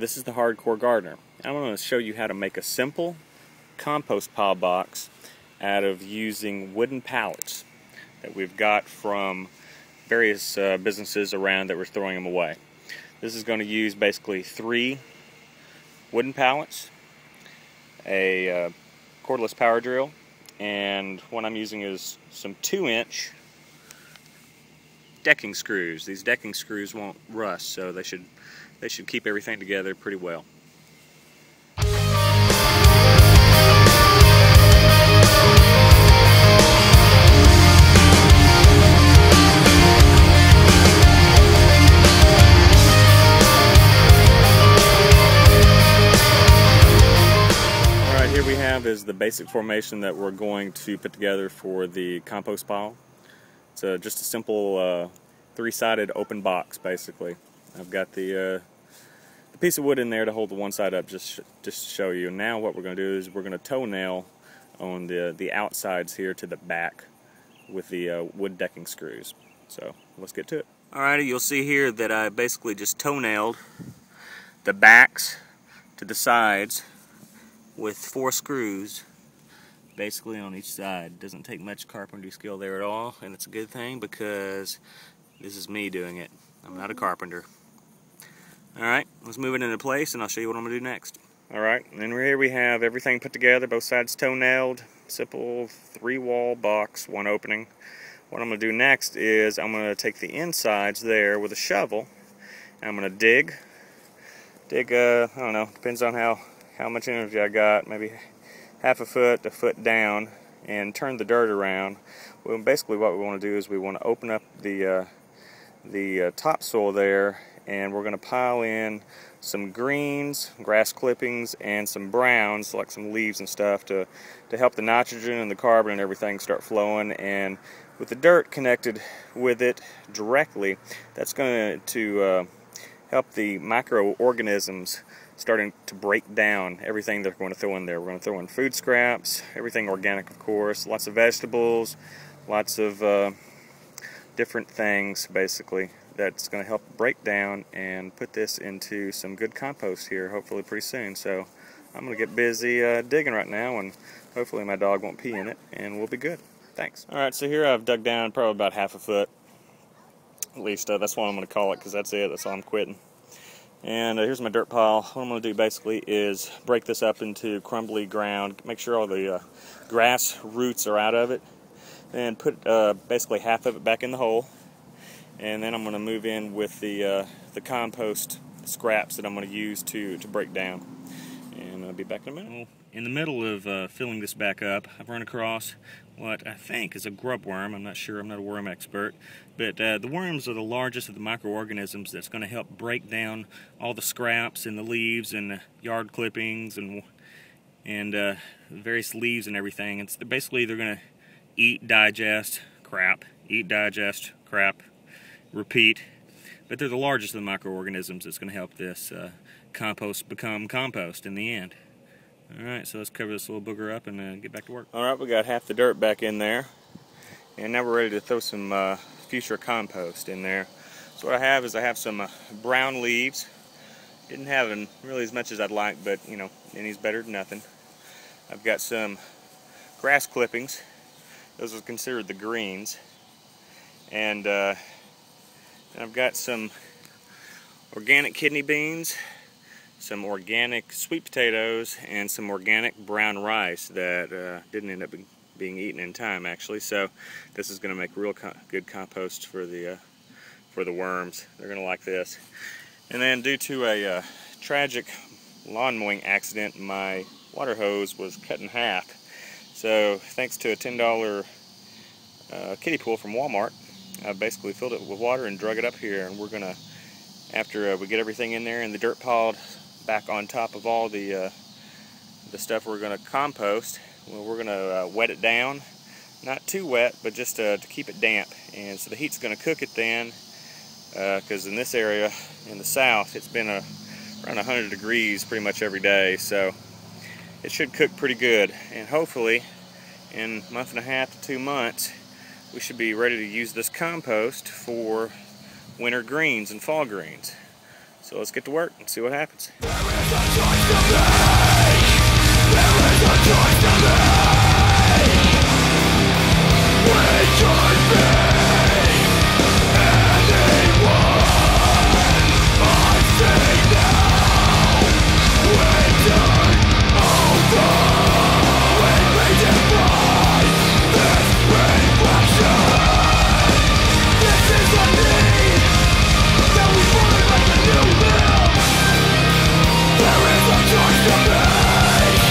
this is the HardCore Gardener. I'm going to show you how to make a simple compost pile box out of using wooden pallets that we've got from various businesses around that were throwing them away. This is going to use basically 3 wooden pallets, a cordless power drill, and what I'm using is some 2-inch decking screws. These decking screws won't rust, so they should keep everything together pretty well. Alright, here we have is the basic formation that we're going to put together for the compost pile. It's just a simple 3-sided open box, basically. I've got the piece of wood in there to hold the one side up, just to show you. Now what we're going to do is we're going to toenail on the outsides here to the back with the wood decking screws. So let's get to it. Alrighty, you'll see here that I basically just toenailed the backs to the sides with 4 screws basically on each side. Doesn't take much carpentry skill there at all, and it's a good thing because this is me doing it. I'm not a carpenter. Alright, let's move it into place and I'll show you what I'm going to do next. Alright, and here we have everything put together, both sides toe-nailed, simple 3-wall box, 1 opening. What I'm going to do next is I'm going to take the insides there with a shovel, and I'm going to dig, I don't know, depends on how much energy I got, maybe half a foot, a foot down, and turn the dirt around. Well, basically what we want to do is we want to open up the topsoil there, and we're going to pile in some greens, grass clippings, and some browns, like some leaves and stuff, to help the nitrogen and the carbon and everything start flowing. And with the dirt connected with it directly, that's going to help the microorganisms starting to break down everything they're going to throw in there. We're going to throw in food scraps, everything organic, of course, lots of vegetables, lots of different things, basically, that's going to help break down and put this into some good compost here, hopefully pretty soon. So I'm going to get busy digging right now, and hopefully my dog won't pee in it, and we'll be good. Thanks. Alright, so here I've dug down probably about half a foot. At least that's what I'm going to call it, because that's it. That's all I'm quitting. And here's my dirt pile. What I'm going to do basically is break this up into crumbly ground, make sure all the grass roots are out of it, and put basically half of it back in the hole. And then I'm going to move in with the compost scraps that I'm going to use to break down. And I'll be back in a minute. Well, in the middle of filling this back up, I've run across what I think is a grub worm. I'm not sure, I'm not a worm expert, but the worms are the largest of the microorganisms that's going to help break down all the scraps and the leaves and the yard clippings and various leaves and everything. It's basically they're going to eat, digest crap, repeat, but they're the largest of the microorganisms that's going to help this compost become compost in the end. Alright, so let's cover this little booger up and get back to work. Alright, we got half the dirt back in there, and now we're ready to throw some future compost in there. So what I have is some brown leaves. Didn't have really as much as I'd like, but you know, any's better than nothing. I've got some grass clippings. Those are considered the greens. And I've got some organic kidney beans, some organic sweet potatoes, and some organic brown rice that didn't end up being eaten in time, actually. So this is going to make real good compost for the worms. They're going to like this. And then, due to a tragic lawn mowing accident, my water hose was cut in half. So thanks to a $10 kiddie pool from Walmart, I basically filled it with water and drug it up here, and we're gonna, after we get everything in there and the dirt piled back on top of all the stuff we're gonna compost, well, we're gonna wet it down, not too wet, but just to keep it damp. And so the heat's gonna cook it then, because in this area in the south it's been around 100 degrees pretty much every day, so it should cook pretty good. And hopefully in a month and a half to 2 months we should be ready to use this compost for winter greens and fall greens. So So let's get to work and see what happens. There is a choice to make. There is a choice to make. We could be anyone. I see now. We turn over. We redefine this reflection. This is a need that we find like a new mill. There is a choice to make.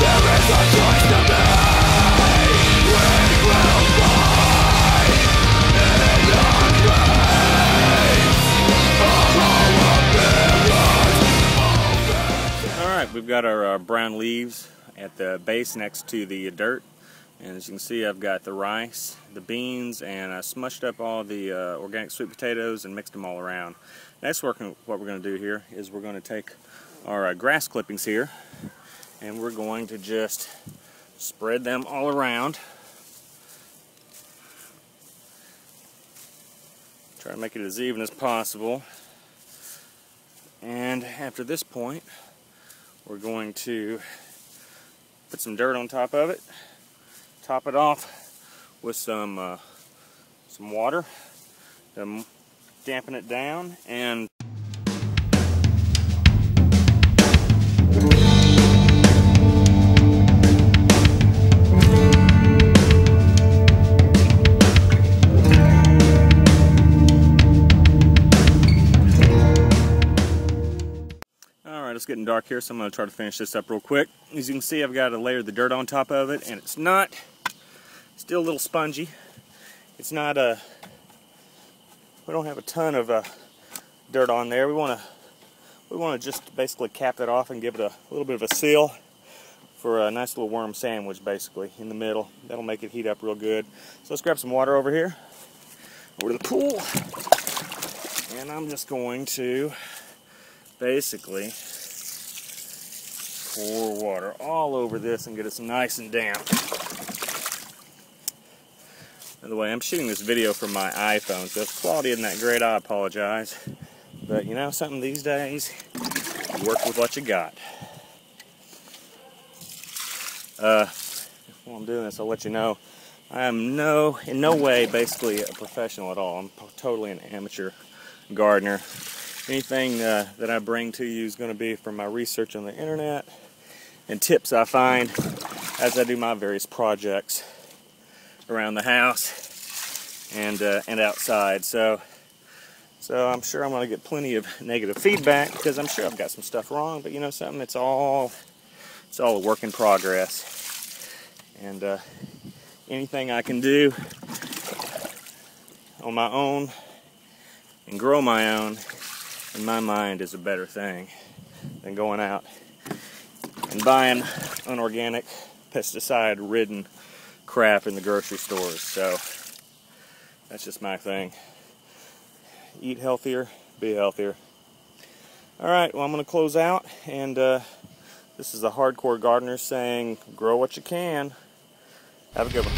There is a choice to make. We will find in our graves all our mirrors. Alright, we've got our brown leaves at the base next to the dirt. And as you can see, I've got the rice, the beans, and I smushed up all the organic sweet potatoes and mixed them all around. Next, what we're going to do here is we're going to take our grass clippings here, and we're going to just spread them all around. Try to make it as even as possible. And after this point, we're going to put some dirt on top of it. Top it off with some water to dampen it down, and alright, it's getting dark here, so I'm going to try to finish this up real quick. As you can see, I've got a layer of the dirt on top of it, and it's not still a little spongy. It's not we don't have a ton of dirt on there. We want to just basically cap that off and give it a little bit of a seal for a nice little worm sandwich, basically in the middle. That'll make it heat up real good. So let's grab some water over here, over to the pool, and I'm just going to basically pour water all over this and get it nice and damp. By the way, I'm shooting this video from my iPhone, so if the quality isn't that great, I apologize. But you know something, these days, you work with what you got. While I'm doing this, I'll let you know, I am in no way basically a professional at all. I'm totally an amateur gardener. Anything that I bring to you is going to be from my research on the internet and tips I find as I do my various projects around the house and outside. So I'm sure I'm going to get plenty of negative feedback because I'm sure I've got some stuff wrong. But you know something, it's all a work in progress. And anything I can do on my own and grow my own, in my mind, is a better thing than going out and buying unorganic, pesticide-ridden crap in the grocery stores. So that's just my thing. Eat healthier, be healthier. Alright, well, I'm going to close out, and this is the HardCore Gardener saying, grow what you can. Have a good one.